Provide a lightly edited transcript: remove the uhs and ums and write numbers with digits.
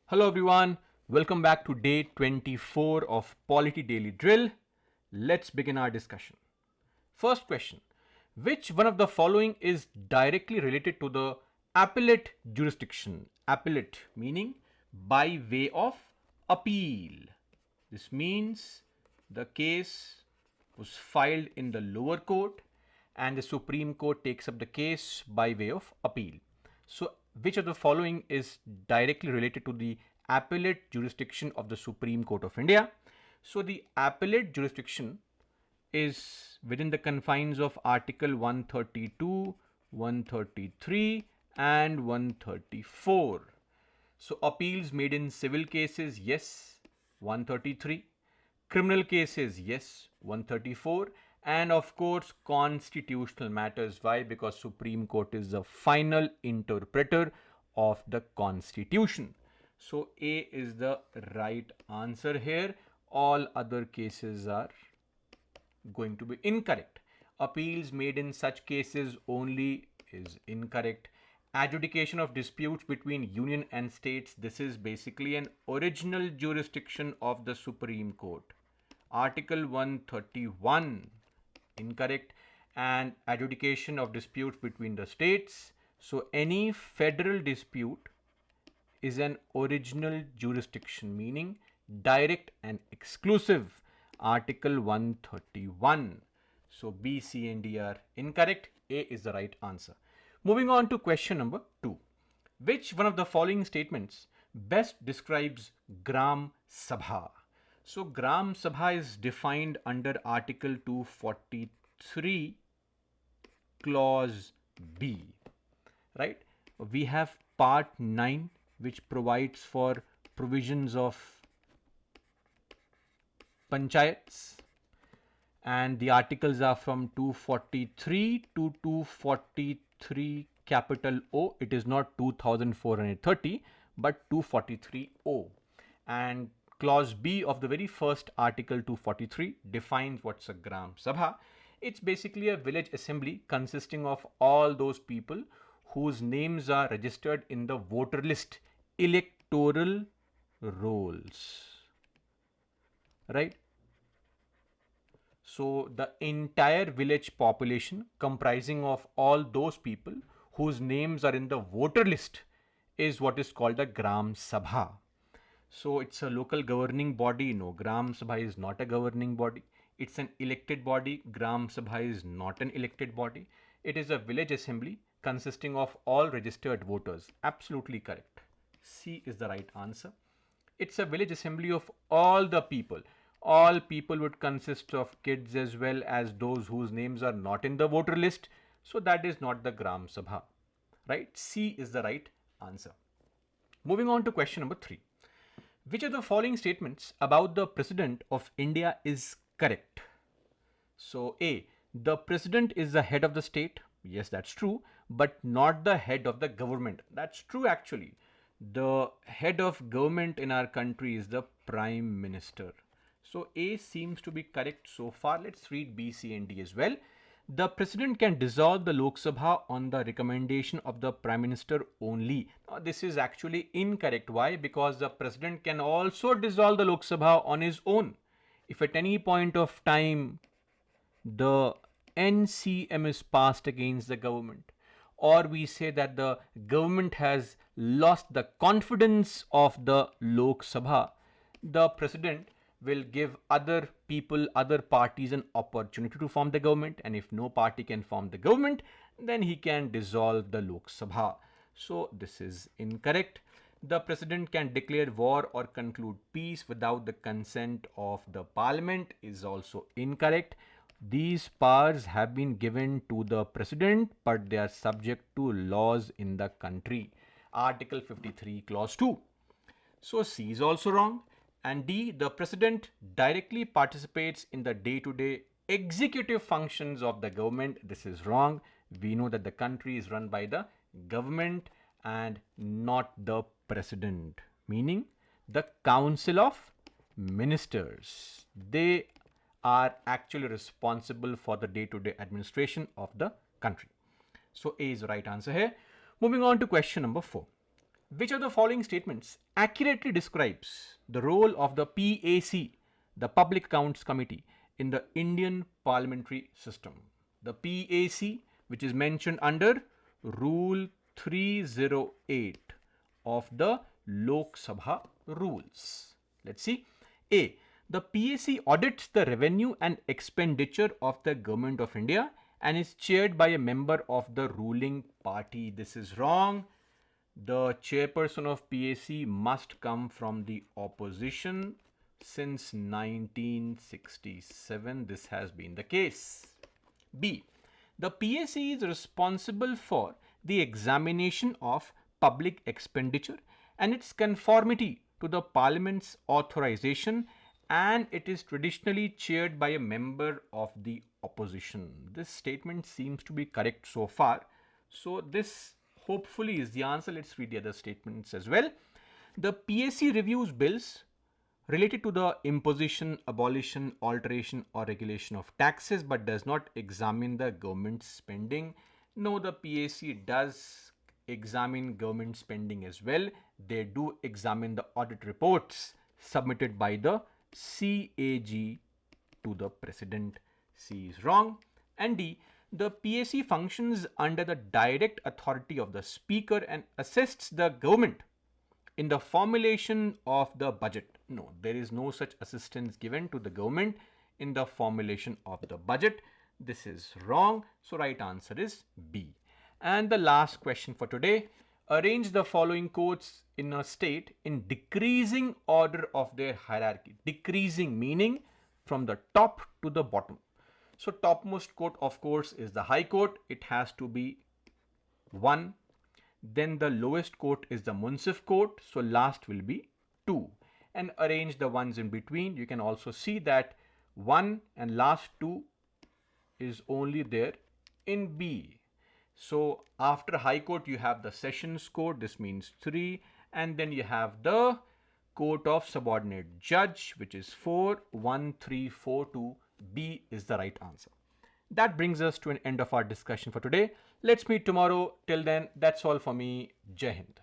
Hello everyone, welcome back to day 24 of Polity Daily Drill. Let's begin our discussion. First question, which one of the following is directly related to the appellate jurisdiction? Appellate meaning by way of appeal. This means the case was filed in the lower court and the Supreme Court takes up the case by way of appeal. So, which of the following is directly related to the appellate jurisdiction of the Supreme Court of India? So, the appellate jurisdiction is within the confines of Article 132, 133 and 134. So, appeals made in civil cases, yes, 133. Criminal cases, yes, 134. And of course, constitutional matters. Why? Because Supreme Court is the final interpreter of the Constitution. So, A is the right answer here. All other cases are going to be incorrect. Appeals made in such cases only is incorrect. Adjudication of disputes between union and states, this is basically an original jurisdiction of the Supreme Court. Article 131, incorrect. And adjudication of disputes between the states, so any federal dispute is an original jurisdiction, meaning direct and exclusive. Article 131. So B, C and D are incorrect. A is the right answer. Moving on to question number 2. Which one of the following statements best describes Gram Sabha? So Gram Sabha is defined under Article 243 clause B, right? We have part 9 which provides for provisions of panchayats, and the articles are from 243 to 243 capital O. It is not 2430 but 243O. And clause B of the very first article 243 defines what's a Gram Sabha. It's basically a village assembly consisting of all those people whose names are registered in the voter list, electoral rolls, right? So the entire village population comprising of all those people whose names are in the voter list is what is called a Gram Sabha. So it's a local governing body. No, Gram Sabha is not a governing body. It's an elected body. Gram Sabha is not an elected body. It is a village assembly consisting of all registered voters. Absolutely correct. C is the right answer. It's a village assembly of all the people. All people would consist of kids as well as those whose names are not in the voter list. So that is not the Gram Sabha, right? C is the right answer. Moving on to question number 3. Which of the following statements about the President of India is correct? So A, the President is the head of the state. Yes, that's true, but not the head of the government. That's true actually. The head of government in our country is the Prime Minister. So A seems to be correct so far. Let's read B, C and D as well. The President can dissolve the Lok Sabha on the recommendation of the Prime Minister only. Now, this is actually incorrect. Why? Because the President can also dissolve the Lok Sabha on his own. If at any point of time the NCM is passed against the government, or we say that the government has lost the confidence of the Lok Sabha, the President will give other people, other parties an opportunity to form the government, and if no party can form the government, then he can dissolve the Lok Sabha. So this is incorrect. The President can declare war or conclude peace without the consent of the Parliament is also incorrect. These powers have been given to the President, but they are subject to laws in the country. Article 53 clause 2. So C is also wrong. And D, the President directly participates in the day-to-day executive functions of the government. This is wrong. We know that the country is run by the government and not the President, meaning the Council of Ministers. They are actually responsible for the day-to-day administration of the country. So A is the right answer here. Moving on to question number 4. Which of the following statements accurately describes the role of the PAC, the Public Accounts Committee, in the Indian parliamentary system? The PAC, which is mentioned under Rule 308 of the Lok Sabha rules. Let's see. A. The PAC audits the revenue and expenditure of the Government of India and is chaired by a member of the ruling party. This is wrong. The chairperson of PAC must come from the opposition. Since 1967, this has been the case. B. The PAC is responsible for the examination of public expenditure and its conformity to the Parliament's authorization, and it is traditionally chaired by a member of the opposition. This statement seems to be correct so far. So this hopefully is the answer. Let's read the other statements as well. The PAC reviews bills related to the imposition, abolition, alteration or regulation of taxes but does not examine the government spending. No, the PAC does examine government spending as well. They do examine the audit reports submitted by the CAG to the President. C is wrong. And D. The PAC functions under the direct authority of the Speaker and assists the government in the formulation of the budget. No, there is no such assistance given to the government in the formulation of the budget. This is wrong. So right answer is B. And the last question for today. Arrange the following courts in a state in decreasing order of their hierarchy. Decreasing meaning from the top to the bottom. So topmost court, of course, is the High Court. It has to be 1. Then the lowest court is the Munsif Court. So last will be 2. And arrange the ones in between. You can also see that 1 and last 2 is only there in B. So after High Court, you have the Sessions Court. This means 3. And then you have the Court of Subordinate Judge, which is 4. 1, 3, 4, 2. B is the right answer. That brings us to an end of our discussion for today. Let's meet tomorrow. Till then, that's all for me. Jai Hind.